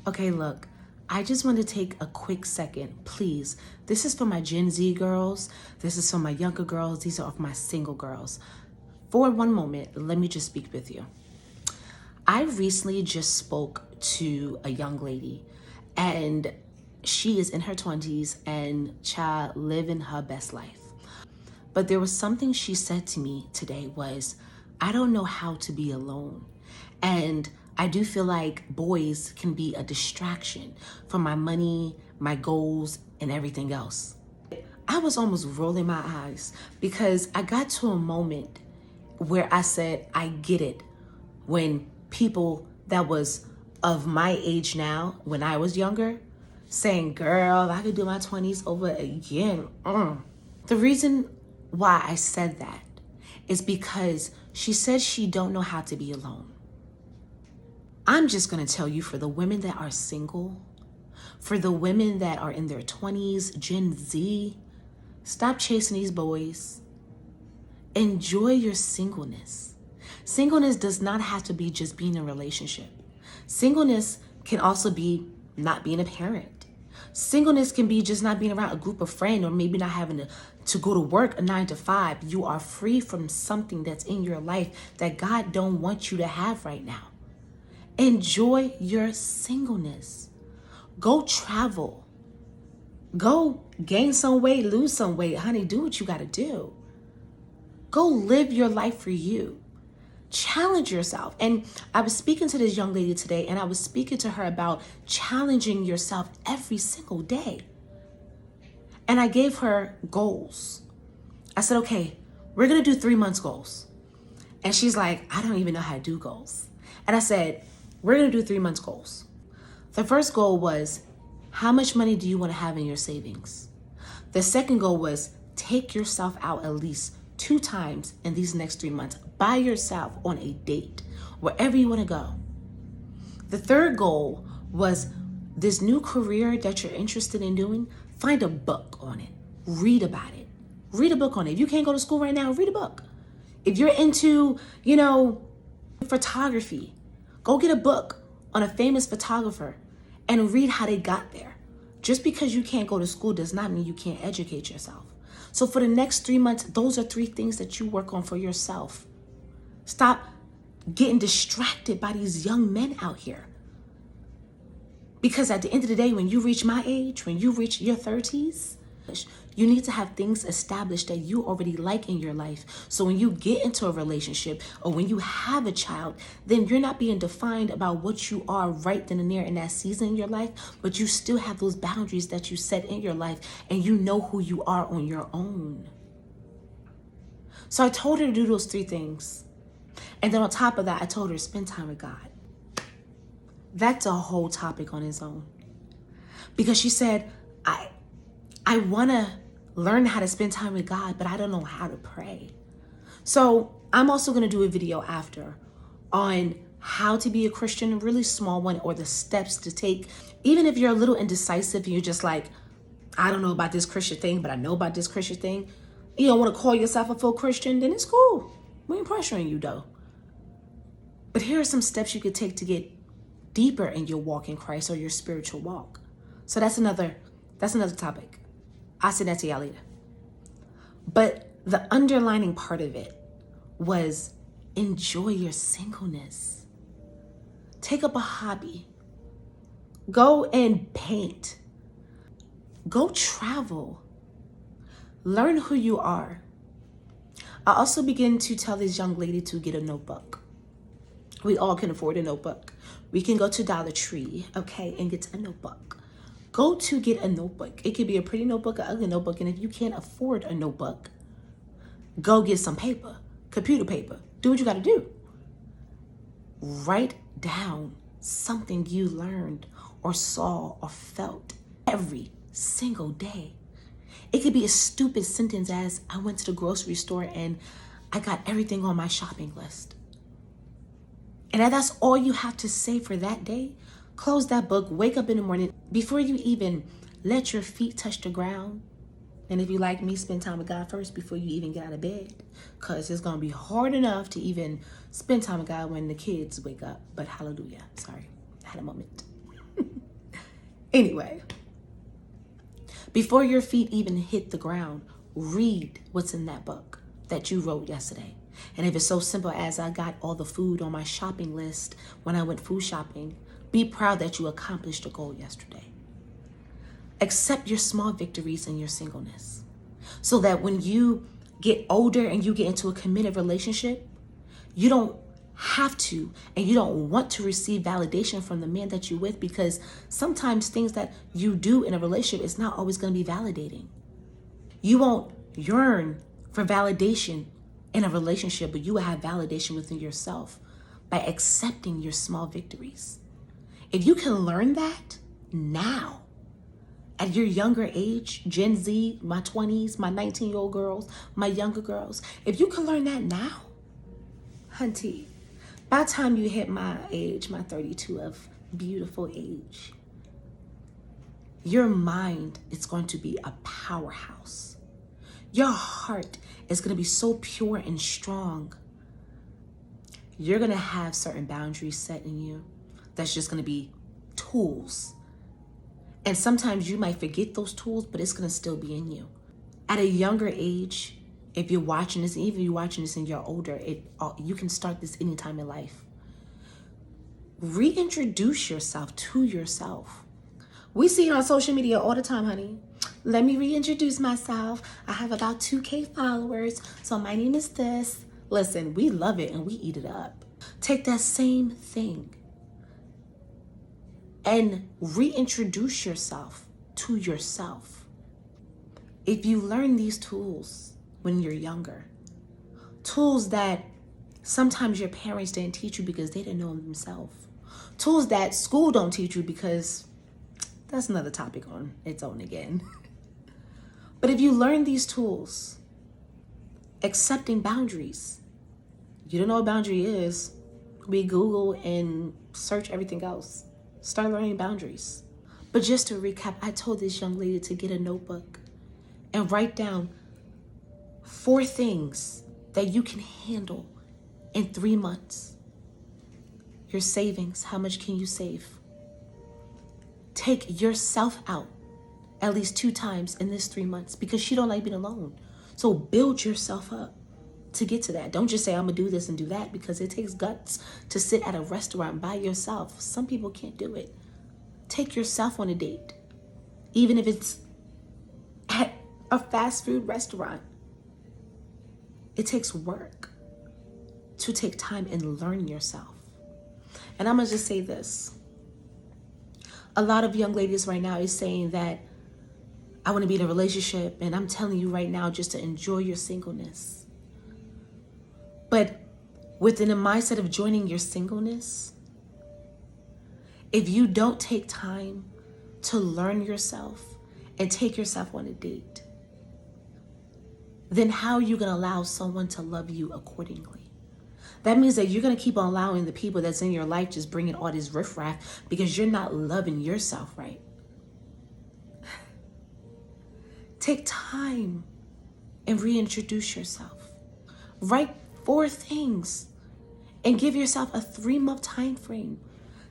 Okay, look, I just want to take a quick second, please. This is for my Gen Z girls. This is for my younger girls. These are for my single girls. For one moment, let me just speak with you. I recently just spoke to a young lady, and she is in her 20s and child living her best life. But there was something she said to me today was, I don't know how to be alone. And I do feel like boys can be a distraction from my money, my goals, and everything else. I was almost rolling my eyes because I got to a moment where I said, I get it. When people that was of my age now, when I was younger, saying, girl, I could do my 20s over again. The reason why I said that is because she said she don't know how to be alone. I'm just going to tell you, for the women that are single, for the women that are in their 20s, Gen Z, stop chasing these boys. Enjoy your singleness. Singleness does not have to be just being in a relationship. Singleness can also be not being a parent. Singleness can be just not being around a group of friends, or maybe not having to go to work a 9 to 5. You are free from something that's in your life that God don't want you to have right now. Enjoy your singleness. Go travel. Go gain some weight, lose some weight. Honey, do what you got to do. Go live your life for you. Challenge yourself. And I was speaking to this young lady today, and I was speaking to her about challenging yourself every single day. And I gave her goals. I said, okay, we're going to do 3 months goals. And she's like, I don't even know how to do goals. And I said, we're going to do 3 months goals. The first goal was, how much money do you want to have in your savings? The second goal was, take yourself out at least 2 times in these next 3 months by yourself on a date, wherever you want to go. The third goal was, this new career that you're interested in doing, find a book on it. Read about it. Read a book on it. If you can't go to school right now, read a book. If you're into, photography, go get a book on a famous photographer and read how they got there. Just because you can't go to school does not mean you can't educate yourself. So for the next 3 months, those are 3 things that you work on for yourself. Stop getting distracted by these young men out here. Because at the end of the day, when you reach my age, when you reach your 30s, you need to have things established that you already like in your life. So when you get into a relationship or when you have a child, then you're not being defined about what you are right then and there in that season in your life, but you still have those boundaries that you set in your life, and you know who you are on your own. So I told her to do those 3 things. And then on top of that, I told her to spend time with God. That's a whole topic on its own. Because she said, I want to learn how to spend time with God, but I don't know how to pray. So I'm also going to do a video after on how to be a Christian, a really small one, or the steps to take. Even if you're a little indecisive and you're just like, I don't know about this Christian thing, but I know about this Christian thing. You don't want to call yourself a full Christian, then it's cool. We ain't pressuring you though. But here are some steps you could take to get deeper in your walk in Christ or your spiritual walk. So that's another topic. I'll say that to y'all later. But the underlining part of it was, enjoy your singleness. Take up a hobby. Go and paint. Go travel. Learn who you are. I also begin to tell this young lady to get a notebook. We all can afford a notebook. We can go to Dollar Tree, okay, and get a notebook. Go to get a notebook. It could be a pretty notebook, an ugly notebook. And if you can't afford a notebook, go get some paper, computer paper. Do what you got to do. Write down something you learned or saw or felt every single day. It could be a stupid sentence as, I went to the grocery store and I got everything on my shopping list. And if that's all you have to say for that day, close that book, wake up in the morning, before you even let your feet touch the ground. And if you like me, spend time with God first before you even get out of bed, because it's going to be hard enough to even spend time with God when the kids wake up. But hallelujah. Sorry, I had a moment. Anyway, before your feet even hit the ground, read what's in that book that you wrote yesterday. And if it's so simple as I got all the food on my shopping list when I went food shopping, be proud that you accomplished a goal yesterday. Accept your small victories in your singleness so that when you get older and you get into a committed relationship, you don't have to and you don't want to receive validation from the man that you're with, because sometimes things that you do in a relationship is not always going to be validating. You won't yearn for validation in a relationship, but you will have validation within yourself by accepting your small victories. If you can learn that now, at your younger age, Gen Z, my 20s, my 19-year-old girls, my younger girls, if you can learn that now, hunty, by the time you hit my age, my 32 of beautiful age, your mind is going to be a powerhouse. Your heart is going to be so pure and strong. You're going to have certain boundaries set in you that's just going to be tools. And sometimes you might forget those tools, but it's going to still be in you. At a younger age, if you're watching this, even if you're watching this and you're older, you can start this anytime in life. Reintroduce yourself to yourself. We see it on social media all the time, honey. Let me reintroduce myself. I have about 2K followers, so my name is this. Listen, we love it and we eat it up. Take that same thing and reintroduce yourself to yourself. If you learn these tools when you're younger, tools that sometimes your parents didn't teach you because they didn't know them themselves, tools that school don't teach you because that's another topic on its own again. But if you learn these tools, accepting boundaries, you don't know what boundary is, we Google and search everything else. Start learning boundaries. But just to recap, I told this young lady to get a notebook and write down 4 things that you can handle in 3 months. Your savings, how much can you save? Take yourself out at least 2 times in this 3 months because she don't like being alone. So build yourself up to get to that. Don't just say, I'm gonna do this and do that, because it takes guts to sit at a restaurant by yourself. Some people can't do it. Take yourself on a date, even if it's at a fast food restaurant. It takes work to take time and learn yourself. And I'm gonna just say this. A lot of young ladies right now is saying that I want to be in a relationship, and I'm telling you right now just to enjoy your singleness. But within the mindset of joining your singleness, if you don't take time to learn yourself and take yourself on a date, then how are you going to allow someone to love you accordingly? That means that you're going to keep on allowing the people that's in your life just bringing all this riffraff because you're not loving yourself right. Take time and reintroduce yourself. Write 4 things and give yourself a 3-month time frame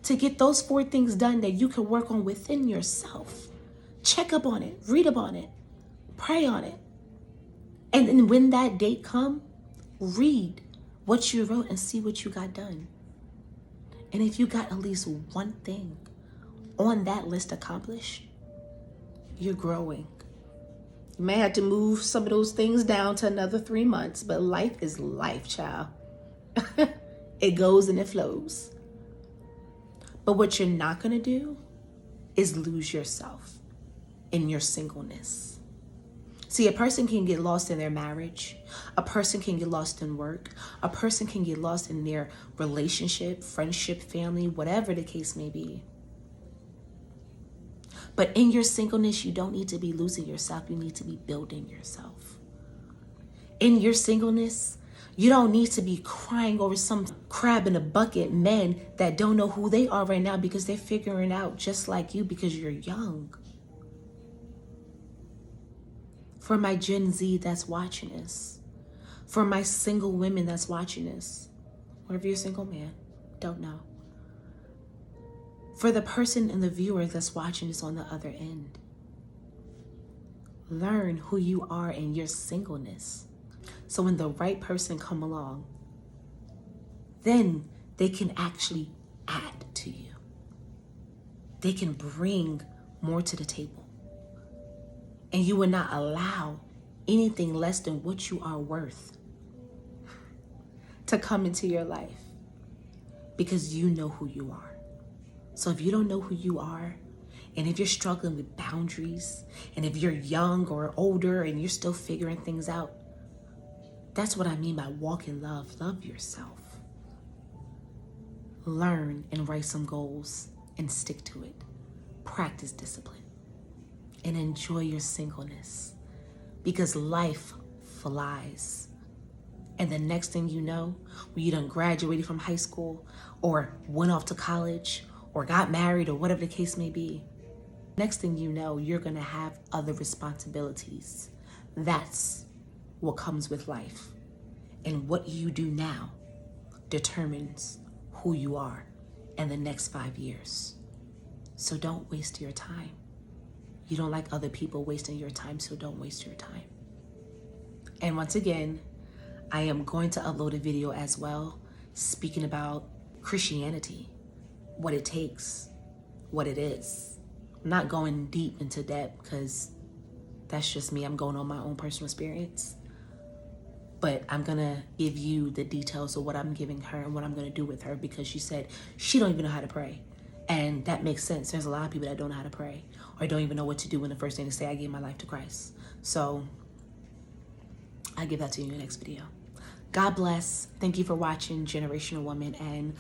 to get those 4 things done that you can work on within yourself. Check up on it, read up on it, pray on it. And then when that date comes, read what you wrote and see what you got done. And if you got at least 1 thing on that list accomplished, you're growing. You may have to move some of those things down to another 3 months, but life is life, child. It goes and it flows. But what you're not going to do is lose yourself in your singleness. See, a person can get lost in their marriage. A person can get lost in work. A person can get lost in their relationship, friendship, family, whatever the case may be. But in your singleness, you don't need to be losing yourself. You need to be building yourself. In your singleness, you don't need to be crying over some crab in a bucket men that don't know who they are right now because they're figuring out just like you because you're young. For my Gen Z that's watching this, for my single women that's watching this, or if you're a single man, don't know. For the person and the viewer that's watching this on the other end, learn who you are in your singleness. So when the right person come along, then they can actually add to you. They can bring more to the table. And you will not allow anything less than what you are worth to come into your life, because you know who you are. So if you don't know who you are, and if you're struggling with boundaries, and if you're young or older and you're still figuring things out, that's what I mean by walk in love. Love yourself. Learn and write some goals and stick to it. Practice discipline and enjoy your singleness, because life flies. And the next thing you know, when you done graduated from high school or went off to college or got married or whatever the case may be, next thing you know, you're gonna have other responsibilities. That's what comes with life. And what you do now determines who you are in the next 5 years. So don't waste your time. You don't like other people wasting your time, so don't waste your time. And once again, I am going to upload a video as well, speaking about Christianity, what it takes, what it is. I'm not going deep into depth because that's just me. I'm going on my own personal experience. But I'm gonna give you the details of what I'm giving her and what I'm gonna do with her, because she said she don't even know how to pray. And that makes sense. There's a lot of people that don't know how to pray or don't even know what to do when the first thing to say, I gave my life to Christ. So I give that to you in the next video. God bless. Thank you for watching Generational Woman. And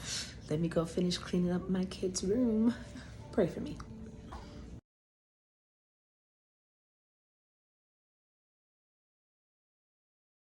let me go finish cleaning up my kid's room. Pray for me.